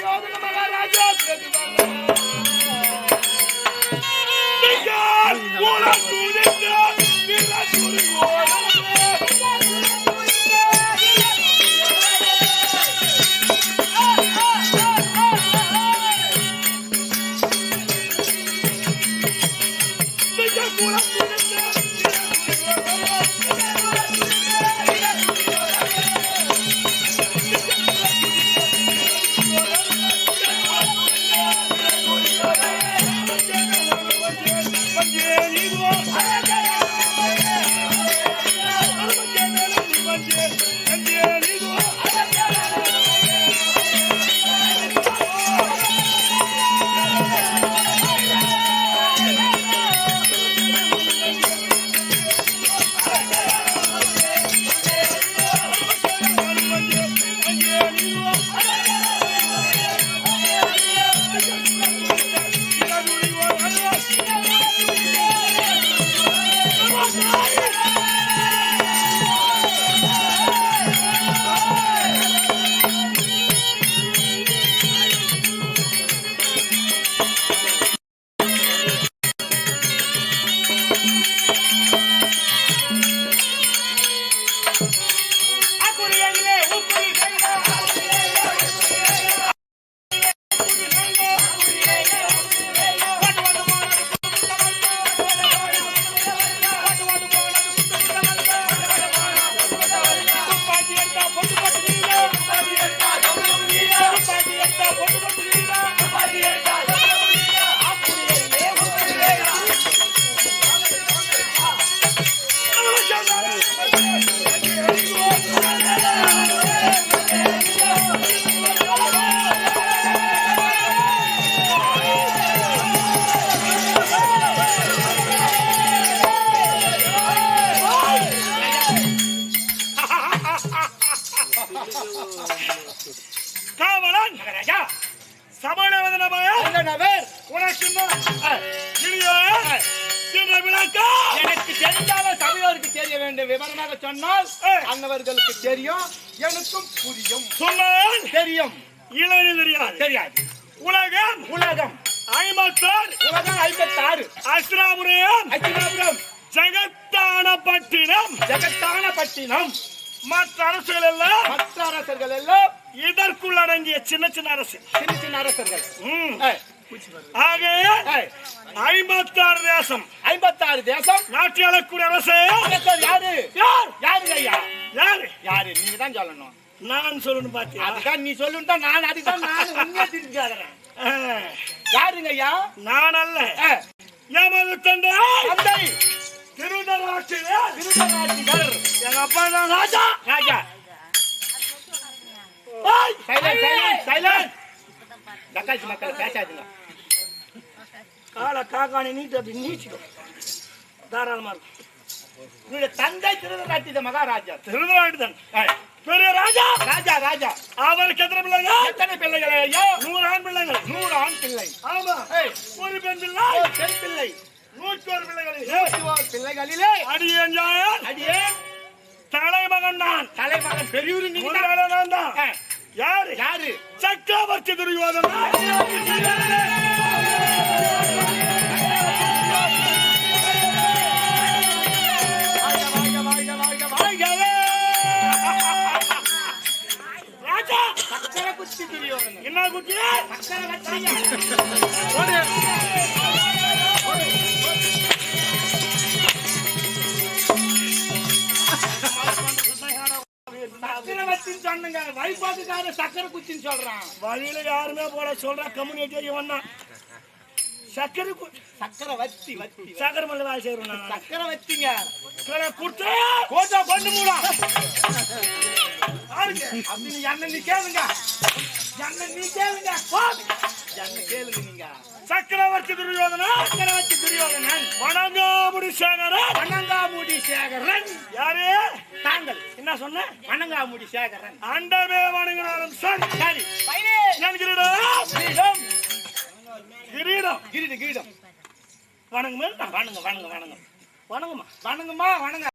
துரியோதன மகாராஜா எனக்கு தெரிந்தாலும் சபையோருக்கு தெரிய வேண்டும். விவரமாக சொன்னால் அன்னவர்களுக்கு தெரியும், எனக்கும் புரியும். சொன்னால் தெரியும், இளைஞ தெரியாது. தெரியாது. உலகம் உலகம் 56 உலகம் 56 அஸ்ராபுரம் அஸ்ராபுரம் ஜெகத்தானப்பட்டினம் ஜெகத்தானப்பட்டினம் மற்ற அரசர்கள் எல்லாம் இதற்குள் அடங்கிய சின்ன சின்ன அரசு சின்ன சின்ன அரசர்கள். ஆகவே 56 தேசம் 56 தேசம் நாட்டு ஆளக்கூடிய அரசு யாரு யாரு ஐயா யாரு யாரு நீங்க தான் சொல்லணும். நான் சொல்லணும் பாத்தியா? அதுதான் நீ சொல்லுண்டா நான் அதுதான் நான் உண்மையா திருப்பிக்கிறேன். யாருங்க ஐயா? நான் அல்ல, எமது தந்தை தந்தை திருதராட்சியர் எங்க அப்பா தான் Raja Raja. Silent silent silent தக்காச்சி மக்கள் பேசாதுங்க. காலை காக்கானி நீட்டு அப்படி நீச்சிடும் தாராளமா இருக்கும். என்னுடைய தந்தை திருதராட்சி மகாராஜா திருதராட்சி பெரிய ராஜா ராஜா ராஜா. அவருக்கு எத்தனை பிள்ளைங்க? எத்தனை பிள்ளைகள் ஐயா? 100 ஆண் பிள்ளைகள். 100 ஆண் பிள்ளை. ஆமா. ஒரு பெண் பிள்ளை. பெண் பிள்ளை. 101 பிள்ளைகள். 101 பிள்ளைகளிலே அடியேன் அடியேன் தலைமகன் நான். தலைமகன் பெரியவர் நீங்க தான். யாரு யாரு? சக்கரவர்த்தி துரியோதனா. ராஜா சக்கரவர்த்தி துரியோதனா. என்ன குட்டி? சக்கரவர்த்தி. சொன்னங்க வைபாட்டுக்கார சக்கரை குச்சின்னு சொல்றான். வழியில யாருமே போல சொல்றான். கம்யூனிட்டி வந்தான் சக்கரை சக்கரை வத்தி வத்தி சக்கரை மல்ல வேலை செய்யறோம். சக்கரை வத்திங்க கொடுத்து கோட்டா கொண்டு மூடா அப்படின்னு என்ன நீ கேளுங்க. என்ன நீ கேளுங்க. என்ன கேளுங்க நீங்க. சக்கரவர்த்தி துரியோதனா. சக்கரவர்த்தி துரியோதனன். வணங்காமுடி சேகரன். வணங்காமுடி சேகரன் யாரு? தாங்கள் என்ன சொன்ன? வணங்காமுடி சேகரன். அண்டமே வணங்கினாலும் சரி சரி. கிரீடம் கிரீடம் கிரீடம் கிரீடம் வணங்குமே. வணங்க வணங்க வணங்க வணங்குமா வணங்குமா வணங்க.